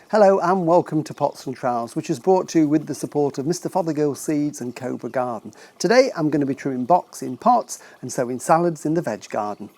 Hello and welcome to Pots and Trowels, which is brought to you with the support of Mr Fothergill Seeds and Cobra Garden. Today I'm going to be trimming box in pots and sowing salads in the veg garden.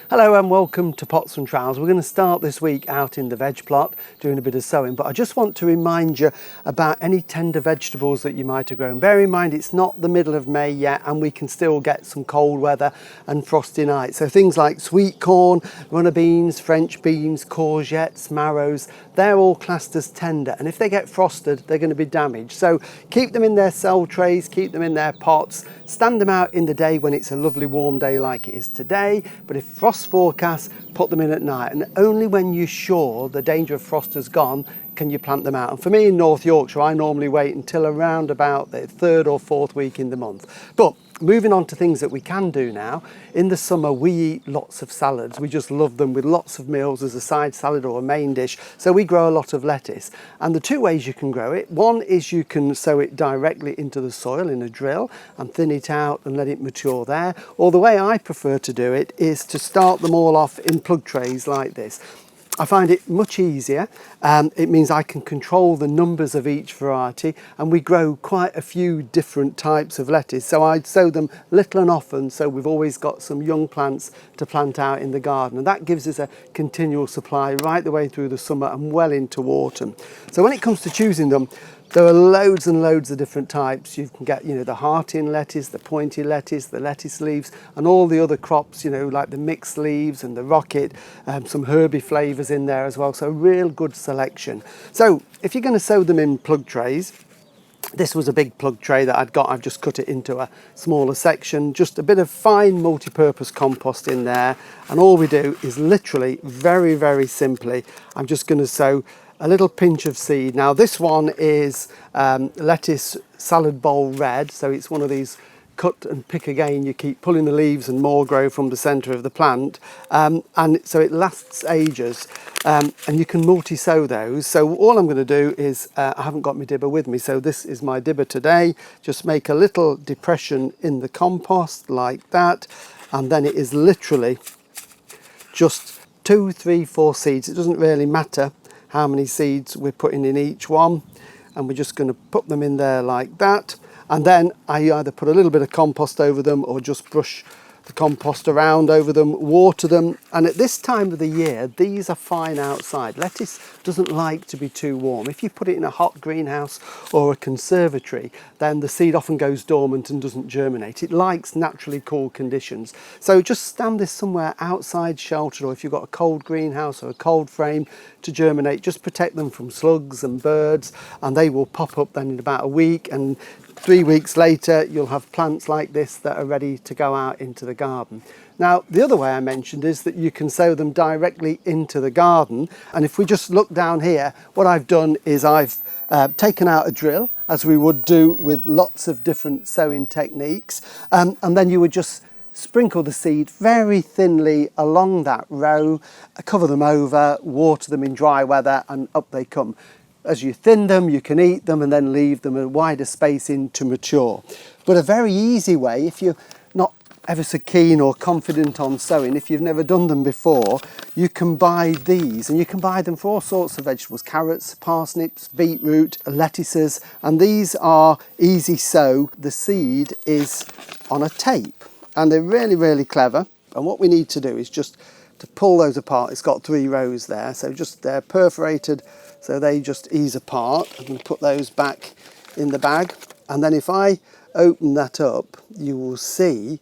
Hello and welcome to Pots and Trowels. We're going to start this week out in the veg plot doing a bit of sowing, but I just want to remind you about any tender vegetables that you might have grown. Bear in mind it's not the middle of May yet and we can still get some cold weather and frosty nights. So things like sweet corn, runner beans, French beans, courgettes, marrows, they're all classed as tender, and if they get frosted they're going to be damaged. So keep them in their cell trays, keep them in their pots, stand them out in the day when it's a lovely warm day like it is today, but if frost forecast, put them in at night, and only when you're sure the danger of frost has gone can you plant them out. And for me in North Yorkshire, I normally wait until around about the third or fourth week in the month. But moving on to things that we can do now. In the summer we eat lots of salads. We just love them with lots of meals as a side salad or a main dish. So we grow a lot of lettuce, and the two ways you can grow it, one is you can sow it directly into the soil in a drill and thin it out and let it mature there, or the way I prefer to do it is to start them all off in plug trays like this. I find it much easier. It means I can control the numbers of each variety, and we grow quite a few different types of lettuce. So I sow them little and often, so we've always got some young plants to plant out in the garden. And that gives us a continual supply right the way through the summer and well into autumn. So when it comes to choosing them, there are loads and loads of different types. You can get, the heart-in lettuce, the pointy lettuce, the lettuce leaves, and all the other crops, like the mixed leaves and the rocket, some herby flavours in there as well. So real good selection. So if you're going to sow them in plug trays, this was a big plug tray that I've just cut it into a smaller section, just a bit of fine multi-purpose compost in there, and all we do is literally very, very simply, I'm just going to sow a little pinch of seed. Now this one is lettuce salad bowl red, so it's one of these cut and pick again, you keep pulling the leaves and more grow from the centre of the plant, and so it lasts ages, and you can multi-sow those. So all I'm going to do is, I haven't got my dibber with me, so this is my dibber today. Just make a little depression in the compost like that, and then it is literally just 2, 3, 4 seeds. It doesn't really matter how many seeds we're putting in each one, and we're just going to put them in there like that. And then I either put a little bit of compost over them or just brush the compost around over them, water them. And at this time of the year, these are fine outside. Lettuce doesn't like to be too warm. If you put it in a hot greenhouse or a conservatory, then the seed often goes dormant and doesn't germinate. It likes naturally cool conditions. So just stand this somewhere outside sheltered, or if you've got a cold greenhouse or a cold frame to germinate, just protect them from slugs and birds, and they will pop up then in about a week, and 3 weeks later you'll have plants like this that are ready to go out into the garden. Now the other way I mentioned is that you can sow them directly into the garden, and if we just look down here, what I've done is I've taken out a drill, as we would do with lots of different sowing techniques, and then you would just sprinkle the seed very thinly along that row, cover them over, water them in dry weather, and up they come. As you thin them, you can eat them and then leave them a wider space in to mature. But a very easy way, if you're not ever so keen or confident on sowing, if you've never done them before, you can buy these, and you can buy them for all sorts of vegetables: carrots, parsnips, beetroot, lettuces, and these are easy sow. The seed is on a tape, and they're really, really clever. And what we need to do is just to pull those apart. It's got 3 rows there, so just they're perforated, so they just ease apart. I'm going to put those back in the bag, and then if I open that up, you will see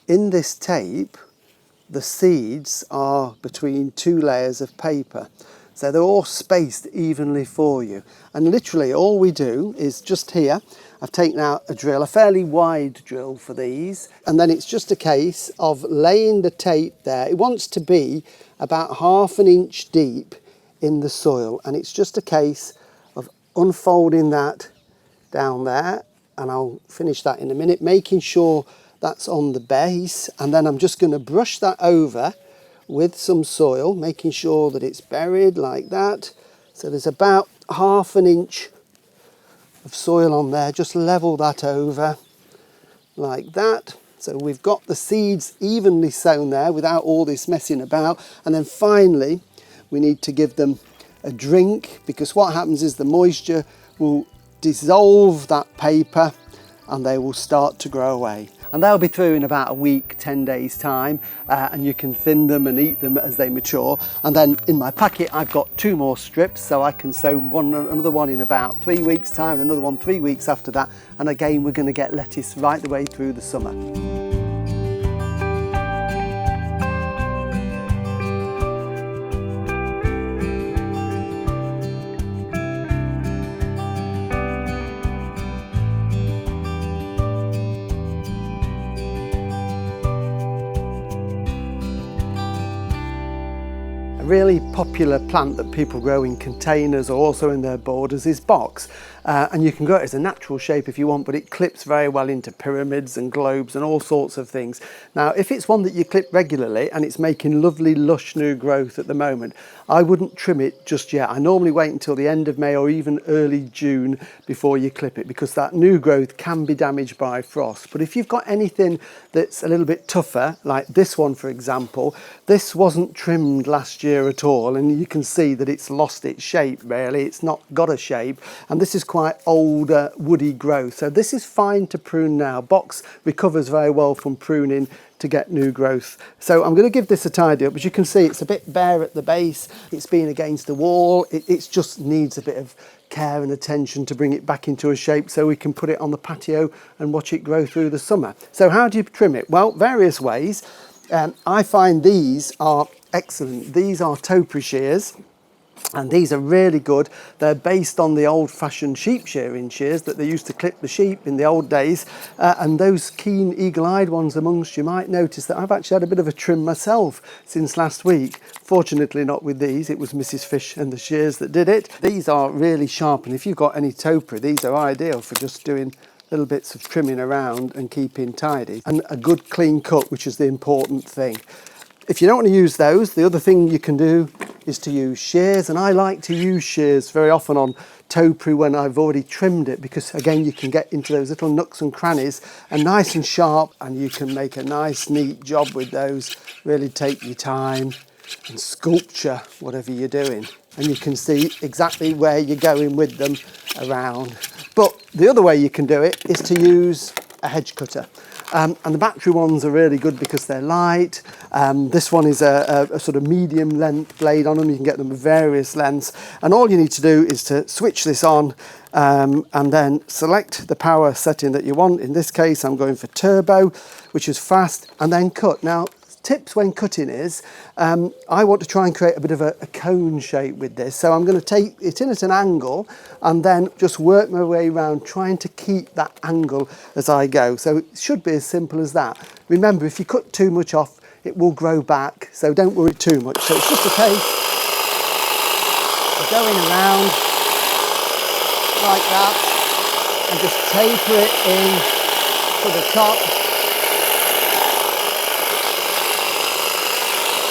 in this tape the seeds are between 2 layers of paper, so they're all spaced evenly for you. And literally all we do is just here, I've taken out a drill, a fairly wide drill for these, and then it's just a case of laying the tape there. It wants to be about 1/2 inch deep in the soil, and it's just a case of unfolding that down there, and I'll finish that in a minute, making sure that's on the base, and then I'm just going to brush that over with some soil, making sure that it's buried like that. So there's about 1/2 inch of soil on there. Just level that over like that. So we've got the seeds evenly sown there without all this messing about. And then finally, we need to give them a drink, because what happens is the moisture will dissolve that paper and they will start to grow away. And they'll be through in about a week, 10 days time, and you can thin them and eat them as they mature. And then in my packet I've got 2 more strips, so I can sow another one in about 3 weeks time and another one 3 weeks after that. And again, we're going to get lettuce right the way through the summer. A really popular plant that people grow in containers or also in their borders is box. And you can grow it as a natural shape if you want, but it clips very well into pyramids and globes and all sorts of things. Now, if it's one that you clip regularly and it's making lovely lush new growth at the moment, I wouldn't trim it just yet. I normally wait until the end of May or even early June before you clip it, because that new growth can be damaged by frost. But if you've got anything that's a little bit tougher, like this one for example, this wasn't trimmed last year at all, and you can see that it's lost its shape really. It's not got a shape, and this is quite older woody growth, so this is fine to prune now. Box recovers very well from pruning to get new growth. So I'm going to give this a tidy up. As you can see, it's a bit bare at the base, it's been against the wall, it just needs a bit of care and attention to bring it back into a shape so we can put it on the patio and watch it grow through the summer. So how do you trim it? Well, various ways. I find these are excellent. These are topiary shears, and these are really good. They're based on the old-fashioned sheep shearing shears that they used to clip the sheep in the old days, and those keen eagle-eyed ones amongst you might notice that I've actually had a bit of a trim myself since last week. Fortunately not with these, it was Mrs. Fish and the shears that did it. These are really sharp, and if you've got any topiary, these are ideal for just doing little bits of trimming around and keeping tidy. And a good clean cut, which is the important thing. If you don't want to use those, the other thing you can do is to use shears, and I like to use shears very often on topiary when I've already trimmed it, because again you can get into those little nooks and crannies and nice and sharp, and you can make a nice neat job with those. Really take your time and sculpture whatever you're doing, and you can see exactly where you're going with them around. But the other way you can do it is to use a hedge cutter. And the battery ones are really good because they're light. This one is a sort of medium length blade on them. You can get them of various lengths. And all you need to do is to switch this on and then select the power setting that you want. In this case, I'm going for turbo, which is fast, and then cut. Now, tips when cutting is, I want to try and create a bit of a cone shape with this. So I'm going to take it in at an angle and then just work my way around, trying to keep that angle as I go. So it should be as simple as that. Remember, if you cut too much off, it will grow back. So don't worry too much. So it's just a case of going around like that and just taper it in to the top.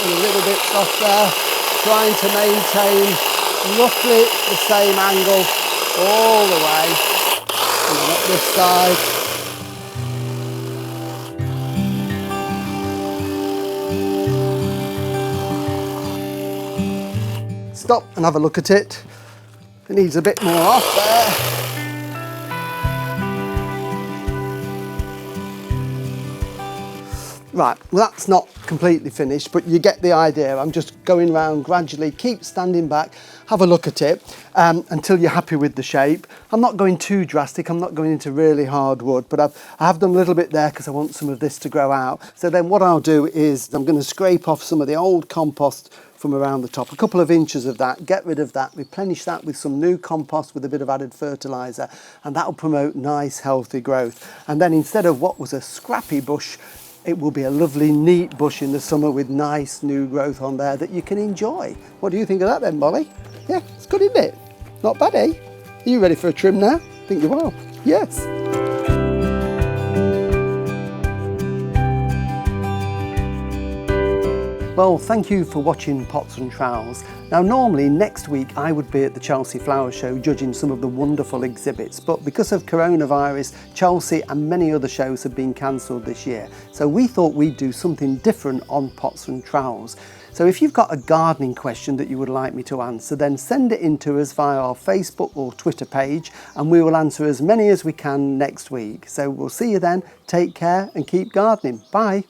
And a little bit off there, trying to maintain roughly the same angle all the way. And then up this side. Stop and have a look at it. It needs a bit more off there. Right, well that's not completely finished, but you get the idea. I'm just going around gradually, keep standing back, have a look at it until you're happy with the shape. I'm not going too drastic, I'm not going into really hard wood, but I have done a little bit there because I want some of this to grow out. So then what I'll do is I'm going to scrape off some of the old compost from around the top, a couple of inches of that, get rid of that, replenish that with some new compost with a bit of added fertiliser, and that will promote nice healthy growth. And then instead of what was a scrappy bush, it will be a lovely neat bush in the summer with nice new growth on there that you can enjoy. What do you think of that then, Molly? Yeah, it's good, isn't it? Not bad, eh? Are you ready for a trim now? I think you are. Yes. Well, thank you for watching Pots and Trowels. Now, normally next week I would be at the Chelsea Flower Show judging some of the wonderful exhibits, but because of coronavirus, Chelsea and many other shows have been cancelled this year. So we thought we'd do something different on Pots and Trowels. So if you've got a gardening question that you would like me to answer, then send it in to us via our Facebook or Twitter page, and we will answer as many as we can next week. So we'll see you then. Take care and keep gardening. Bye.